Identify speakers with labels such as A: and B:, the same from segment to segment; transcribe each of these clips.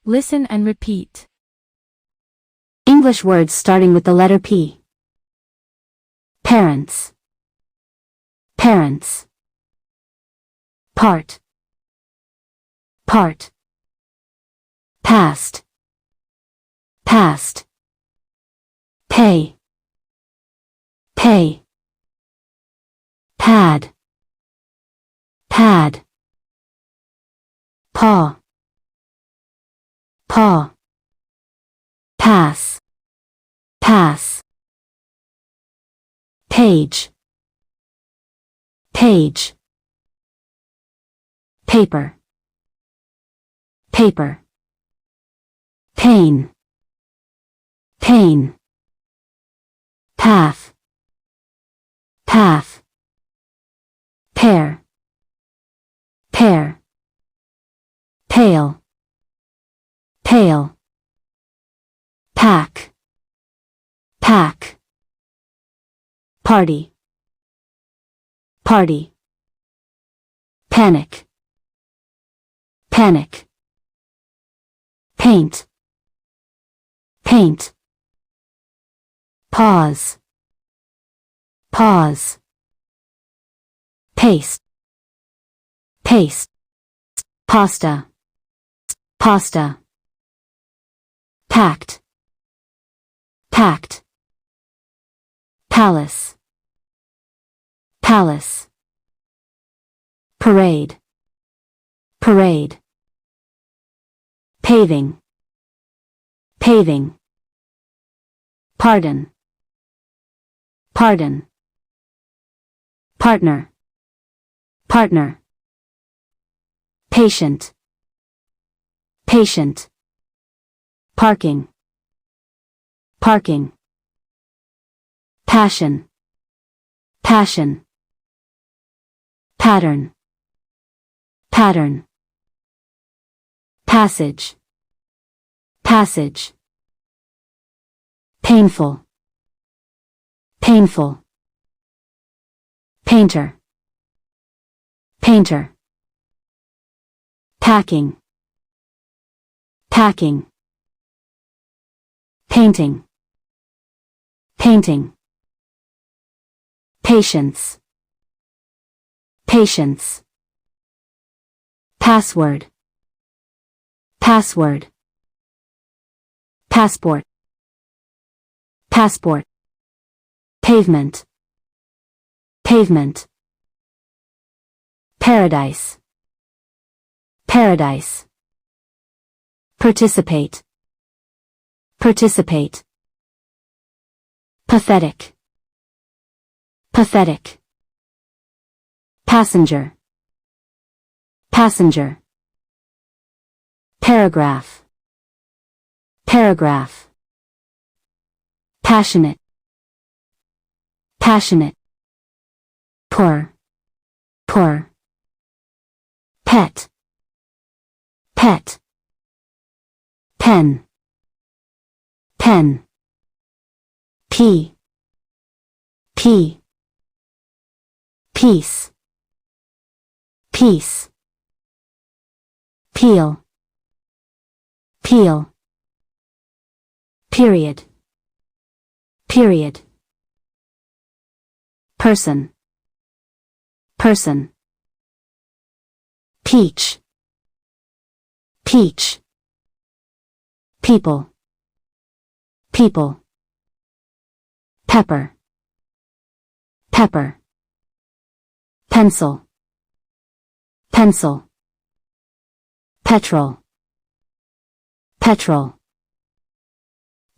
A: Listen and repeat.
B: English words starting with the letter P. Parents. Parents. Part. Part. Past. Past. Pay. Pay. Pad. Pad. Paw. Paw. Pass. Pass. Page. Page. Paper. Paper. Pain. Pain. Path. Path. Pair. Pair. Pale. Pale. Pack. Pack. Party. Party. Panic. Panic. Paint. Paint. Pause. Pause. Paste. Paste. Pasta. Pasta. Packed. Packed. Palace. Palace. Parade. Parade. Paving. Paving. Pardon. Pardon. Partner. Partner. Patient. Patient. Parking. Parking. Passion. Passion. Pattern. Pattern. Passage. Passage. Painful. Painful. Painter. Painter. Packing. Packing. Painting. Painting. Patience. Patience. Password. Password. Passport. Passport. Pavement. Pavement. Paradise. Paradise. Participate. Participate. Pathetic. Pathetic. Passenger. Passenger. Paragraph. Paragraph. Passionate. Passionate. Poor. Poor. Pet. Pet. Pen. Pen. P. P. Peace. Peace. Peel. Peel. Period. Period. Person. Person. Peach. Peach. People. People. Pepper. Pepper. Pencil. Pencil. Petrol. Petrol.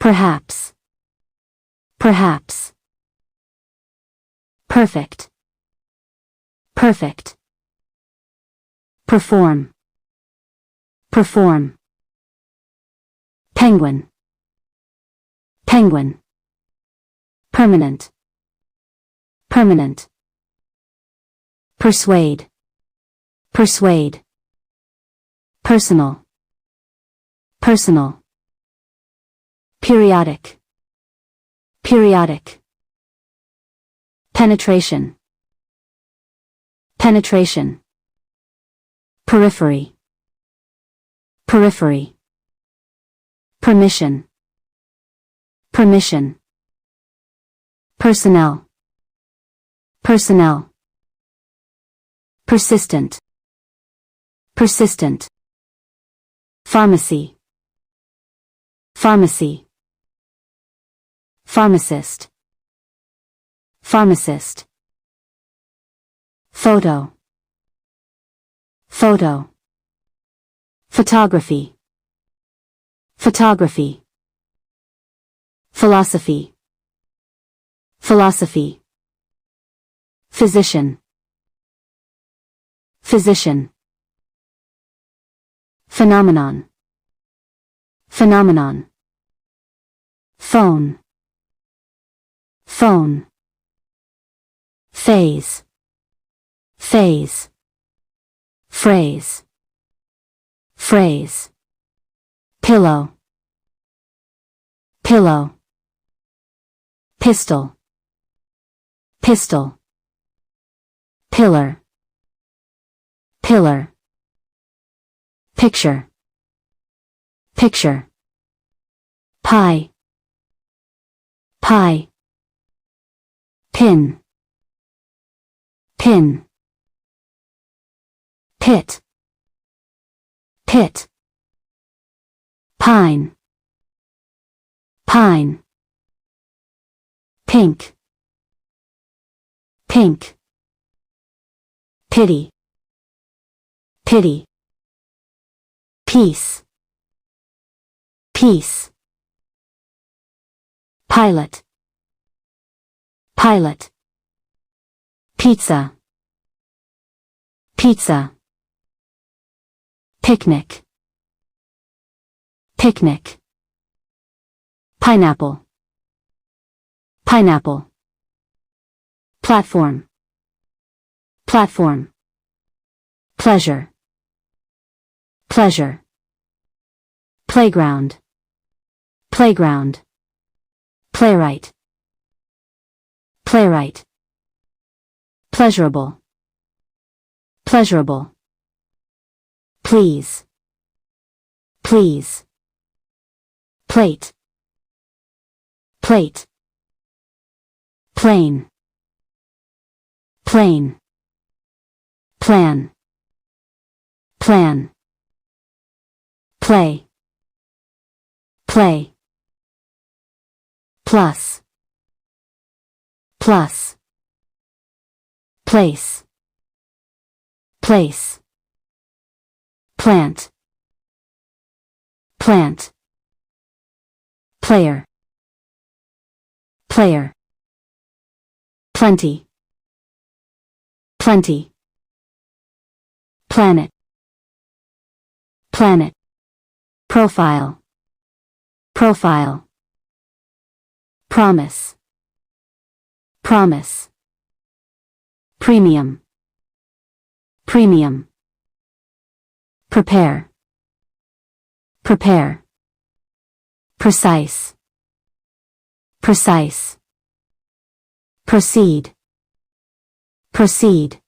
B: Perhaps. Perhaps. Perfect. Perfect. Perform. Perform. Penguin. Penguin. Permanent. Permanent. Persuade. Persuade. Personal. Personal. Periodic. Periodic. Penetration. Penetration. Periphery. Periphery. permission, permission, personnel, personnel, persistent, persistent, pharmacy, pharmacy, pharmacist, pharmacist, photo, photo, photography, photography, philosophy, philosophy, physician, physician, phenomenon, phenomenon, phone, phone, phase, phase, phrase, phrase, pillow, pillow, pistol, pistol, pillar, pillar, picture, picture, pie, pie, pin, pin, pit, pit, pine, pine, pink, pink, pity, pity, peace, peace, pilot, pilot, pizza, pizza, picnic, picnic, pineapple, pineapple, platform, platform, pleasure, pleasure, playground, playground, playwright, playwright, pleasurable, pleasurable, please, please, plate, plate, plane, plane, plan, plan, play, play, plus, plus, place, place, plant, plant, player, player, plenty, plenty, planet, planet, profile, profile, promise, promise, premium, premium, prepare, prepare, precise, precise, proceed, proceed,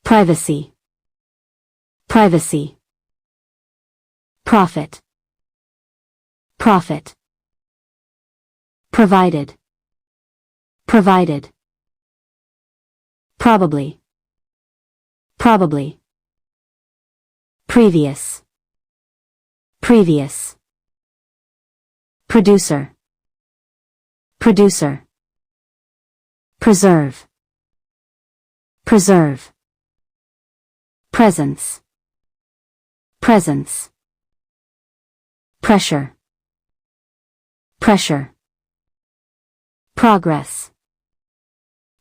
B: privacy, privacy, profit, profit, provided, provided, probably, probably, previous, previous, producer, producer, preserve, preserve, presence, presence, pressure, pressure, progress,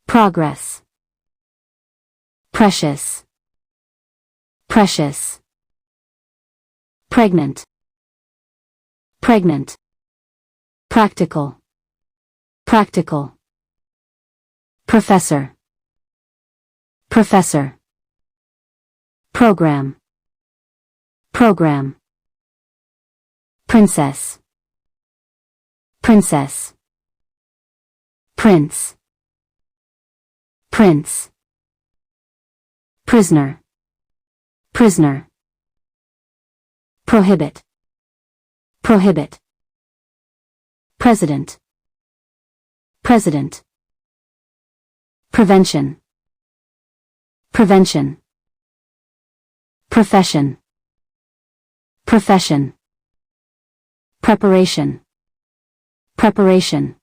B: progress, precious, precious, pregnant, pregnant, practical, practical, professor, professor, program, program, princess, princess, prince, prince, prisoner, prisoner, prohibit, prohibit, president, president, prevention, prevention, profession, profession, preparation, preparation,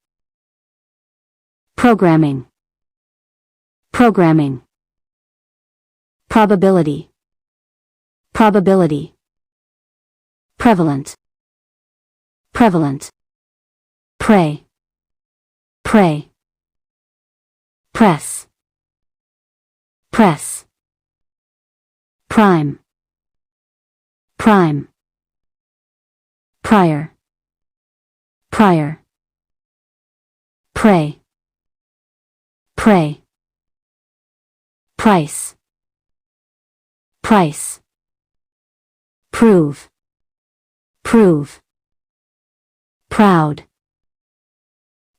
B: programming, programming, probability, probability, prevalent, prevalent, pray, pray, press, press, prime, prime, prior, prior, pray, pray, price, price, prove, prove, proud,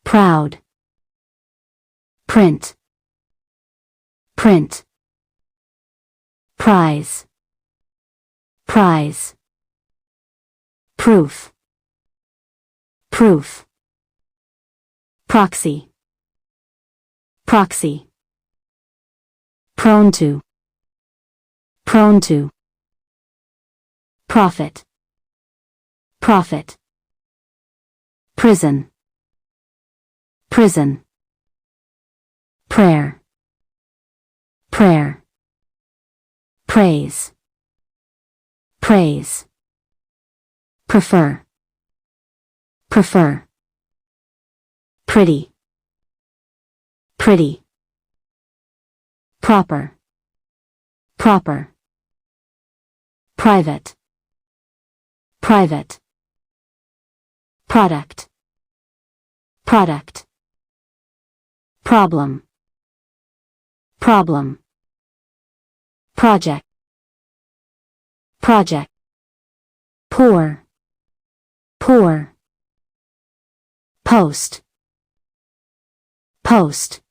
B: proud, print, print, prize, prize, proof, proof, proxy, proxy, prone to, prone to, profit, profit, prison, prison, prayer, prayer, praise, praise, prefer, prefer, pretty, pretty, proper, proper, private, private, product, product, problem, problem, project, project, poor, poor, post, post,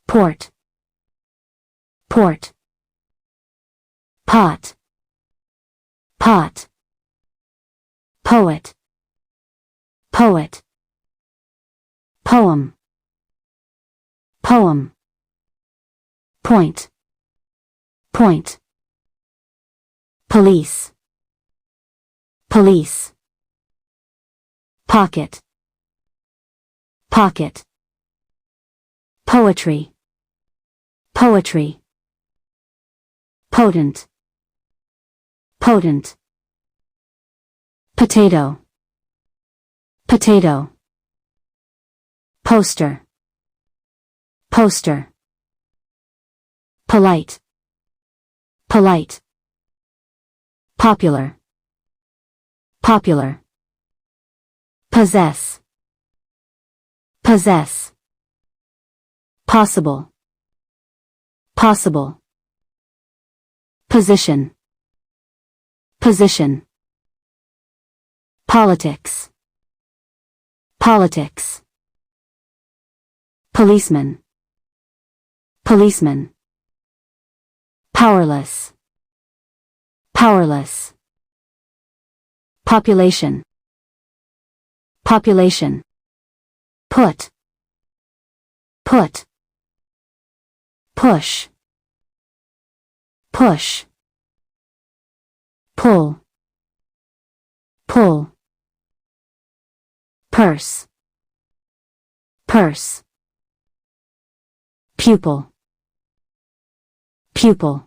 B: port, port, pot, pot, poet, poet, poem, poem, point, point, police, police, pocket, pocket, poetry, poetry, potent, potent, potato, potato, poster, poster, polite, polite, popular, popular, possess, possess, possible, possible, position, position, politics, politics, policeman, policeman, powerless, powerless, population, population, put, put, push, push, pull, pull, purse, purse, pupil, pupil,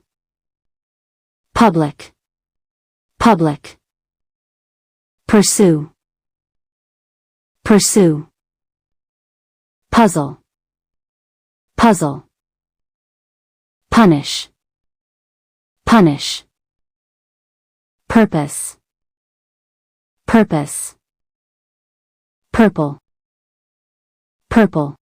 B: public, public, pursue, pursue, puzzle, puzzle, punish, punish, purpose, purpose, purple, purple,